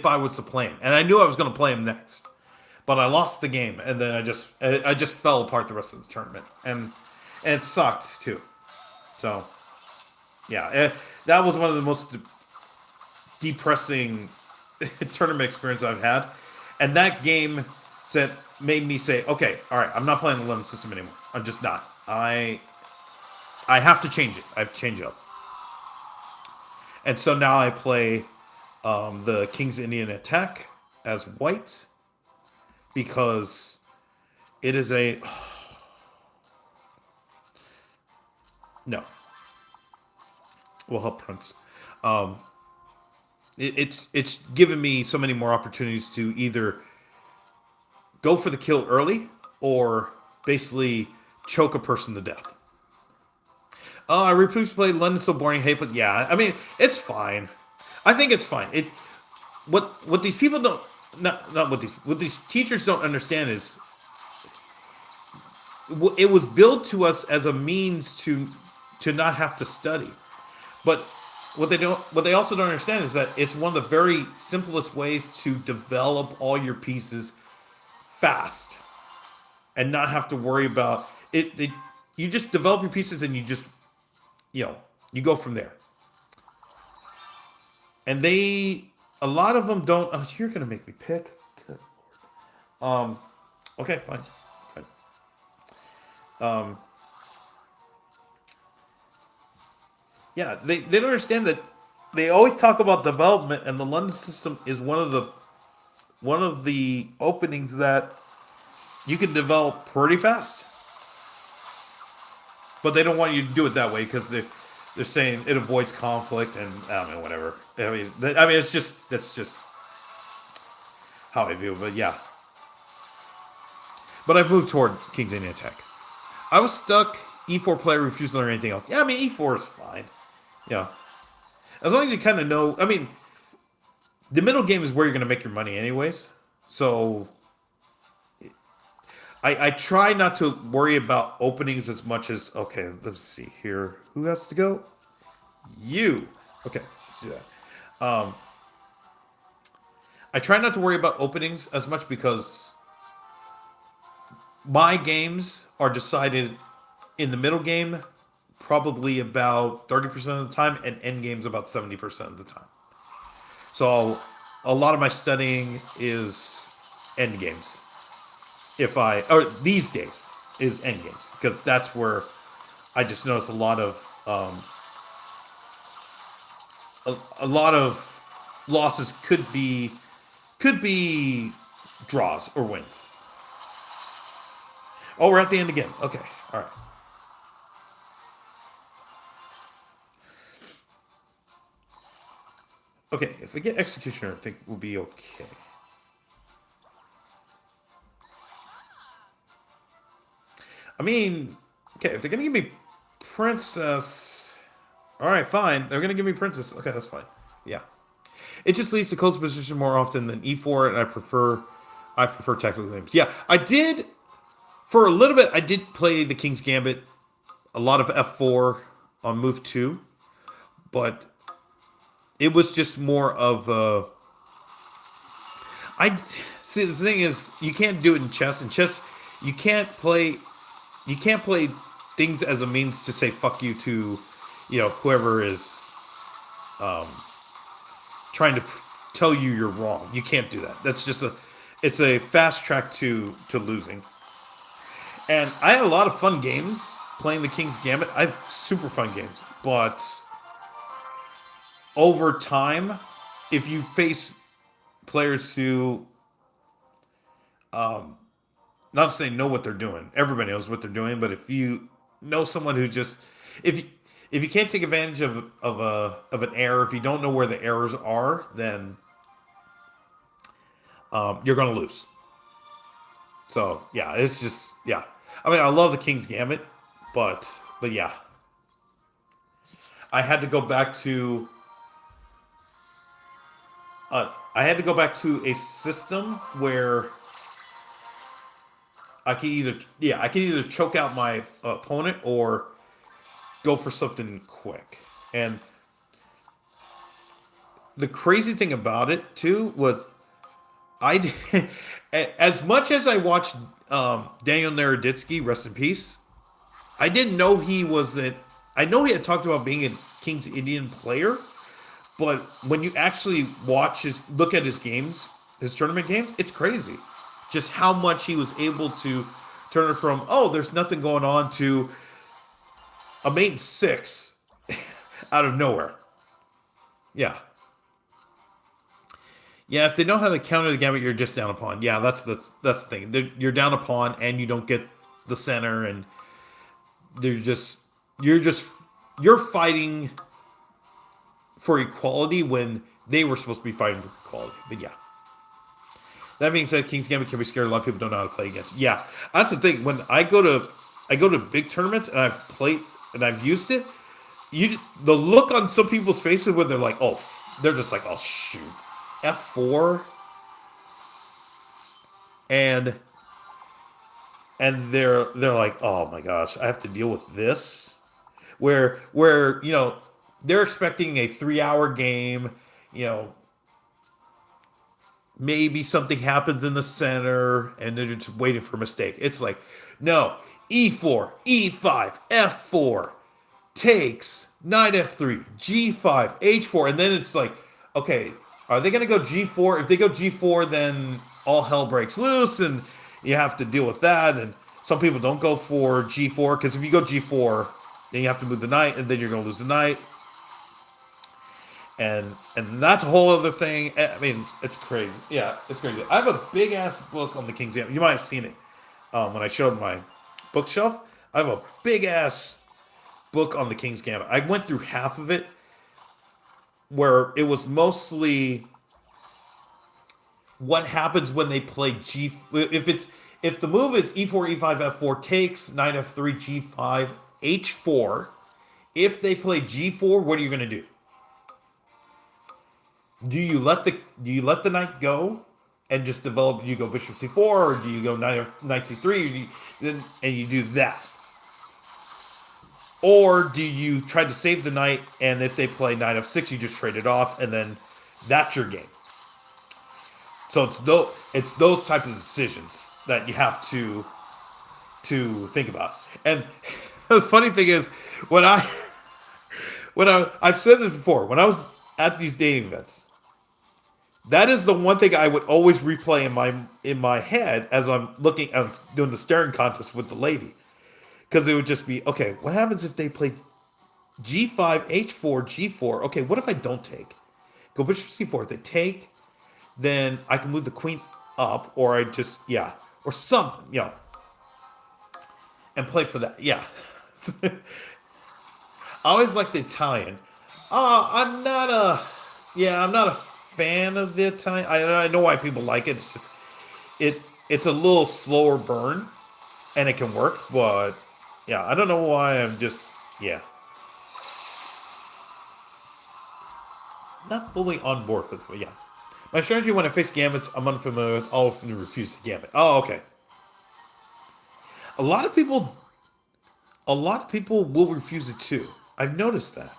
I was to play him, and I knew I was going to play him next, but I lost the game, and then I just fell apart the rest of the tournament, and it sucked too. So yeah, that was one of the most depressing tournament experience I've had, and that game made me say, okay, all right, I'm not playing the lemon system anymore. I'm just not. I have to change it. I have to change it up. And so now I play the King's Indian Attack as white, because it is a no. We'll help Prince. It's given me so many more opportunities to either go for the kill early or basically choke a person to death. I refuse to play London so boring. Hate, but yeah, I mean, it's fine. I think it's fine. What these people don't, not what these teachers don't understand is it was built to us as a means to not have to study. But what they also don't understand is that it's one of the very simplest ways to develop all your pieces fast and not have to worry about it. You just develop your pieces, and you go from there. And a lot of them don't. Oh, you're gonna make me pick. Good Lord. Okay, fine. Um, yeah, they don't understand that they always talk about development, and the London system is one of the openings that you can develop pretty fast. But they don't want you to do it that way, because they're saying it avoids conflict, and I don't know, whatever. It's just that's just how I view it. But yeah, but I've moved toward King's Indian Attack. I was stuck. E4 player refused to learn anything else. Yeah, I mean, E4 is fine. Yeah, as long as you kind of know. I mean, the middle game is where you're going to make your money, anyways. So I try not to worry about openings as much as, okay, let's see here. Who has to go? You. Okay, let's do that. I try not to worry about openings as much, because my games are decided in the middle game probably about 30% of the time, and end games about 70% of the time. So a lot of my studying is end games. Or these days is end games, because that's where I just notice a lot of losses could be draws or wins. Oh, we're at the end again. Okay, all right. Okay, if we get Executioner, I think we'll be okay. I mean, okay, if they're going to give me Princess, all right, fine. They're going to give me Princess. Okay, that's fine. Yeah. It just leads to close position more often than E4, and I prefer tactical games. Yeah, for a little bit, I did play the King's Gambit, a lot of F4 on move 2, but it was just more of a... See, the thing is, you can't do it in chess. In chess, you can't play things as a means to say fuck you to, whoever is trying to tell you you're wrong. You can't do that. That's just it's a fast track to losing. And I had a lot of fun games playing the King's Gambit. I had super fun games, but over time, if you face players who, not saying know what they're doing, everybody knows what they're doing, but if you know someone who just, if you, if you can't take advantage of an error, if you don't know where the errors are, then you're gonna lose. So yeah, it's just yeah. I mean, I love the King's Gambit, but yeah, I had to go back to I had to go back to a system where I could either choke out my opponent or go for something quick. And the crazy thing about it too was I as much as I watched Daniel Naroditsky, rest in peace. I didn't know he wasn't. I know he had talked about being a King's Indian player, but when you actually look at his games, his tournament games, it's crazy. Just how much he was able to turn it from, oh, there's nothing going on, to a mate 6 out of nowhere. Yeah. Yeah, if they know how to counter the gambit, you're just down a pawn. Yeah, that's the thing. You're down a pawn and you don't get the center, and you're just you're fighting for equality when they were supposed to be fighting for equality. But yeah. That being said, King's Gambit can be scary. A lot of people don't know how to play against it. Yeah, that's the thing. When I go to big tournaments and I've played and I've used it, the look on some people's faces when they're like, oh, they're just like, oh shoot, F4, and they're like, oh my gosh, I have to deal with this. Where they're expecting a 3-hour game, maybe something happens in the center and they're just waiting for a mistake. It's like, no, E4, E5, F4, takes, knight F3, G5, H4. And then it's like, okay, are they going to go G4? If they go G4, then all hell breaks loose and you have to deal with that. And some people don't go for G4 because if you go G4, then you have to move the knight and then you're going to lose the knight. And that's a whole other thing. I mean, it's crazy. Yeah, it's crazy. I have a big ass book on the King's Gambit. You might have seen it when I showed my bookshelf. I have a big ass book on the King's Gambit. I went through half of it, where it was mostly what happens when they play G. If the move is E4, E5, F4, takes, knight F3, G5, H4. If they play G4, what are you going to do? Do you let the knight go and just develop? You go bishop c4, or do you go knight c3, and you do that, or do you try to save the knight? And if they play knight f6, you just trade it off, and then that's your game. So it's those types of decisions that you have to think about. And the funny thing is, I've said this before, when I was at these dating events, that is the one thing I would always replay in my head as I'm doing the staring contest with the lady, because it would just be, okay, what happens if they play G5, H4, G4? Okay, what if I don't take? Go bishop C4. If they take, then I can move the queen up, or I just or something, and play for that. Yeah. I always like the Italian. I'm not a fan of the Italian. I know why people like it. It's just it's a little slower burn, and it can work. But yeah, I don't know why I'm just not fully on board with it. But yeah, my strategy when I face gambits I'm unfamiliar with, I'll often refuse the gambit. Oh, okay. A lot of people will refuse it too. I've noticed that.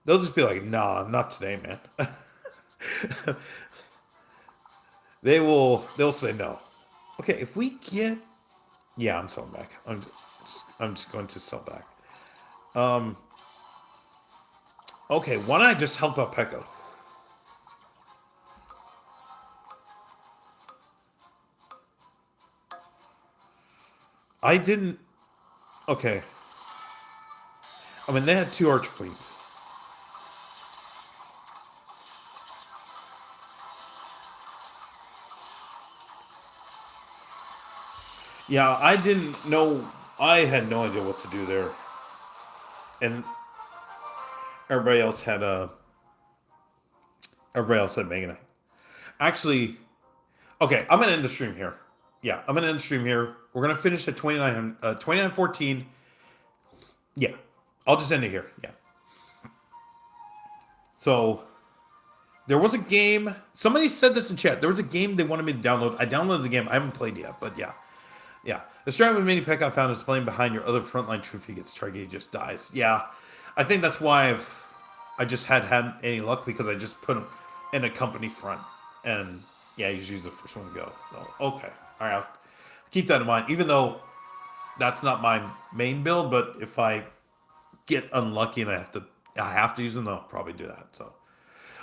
They'll just be like, nah, not today, man. They'll say no. Okay, if we get... Yeah, I'm selling back. I'm just going to sell back. Um, okay, why don't I just help out Pekka? I didn't. Okay. I mean, they had 2 Arch Queens. Yeah, I didn't know. I had no idea what to do there, and everybody else had a. Everybody else had Mega Knight. Actually, okay, I'm gonna end the stream here. Yeah, I'm gonna end the stream here. We're gonna finish at 2914. Yeah, I'll just end it here. Yeah. So there was a game. Somebody said this in chat. There was a game they wanted me to download. I downloaded the game. I haven't played yet, but yeah. Yeah. The strategy with mini pack I found is playing behind your other frontline troop. If he gets targeted, he just dies. Yeah. I think that's why I just had any luck because I just put him in a company front. And yeah, he's usually the first one to go. So, okay. All right. I'll keep that in mind. Even though that's not my main build, but if I get unlucky and I have to use them, I'll probably do that. So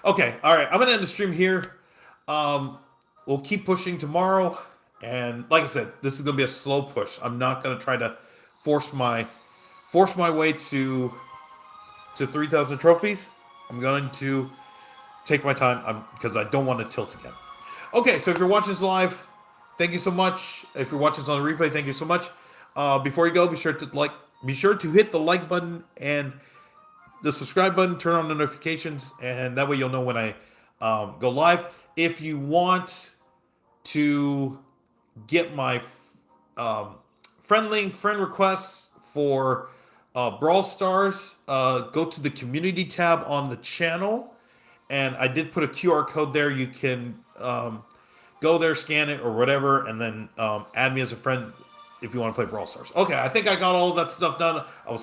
okay, all right. I'm gonna end the stream here. We'll keep pushing tomorrow, and like I said, this is gonna be a slow push. I'm not gonna try to force my way to 3,000 trophies. I'm going to take my time because I don't want to tilt again. Okay, so if you're watching this live, thank you so much. If you're watching this on the replay, thank you so much. Before you go, be sure to hit the like button and the subscribe button, turn on the notifications, and that way you'll know when I go live. If you want to get my friend requests for Brawl Stars, go to the community tab on the channel, and I did put a QR code there. You can go there, scan it, or whatever, and then add me as a friend if you want to play Brawl Stars. Okay, I think I got all of that stuff done. I will see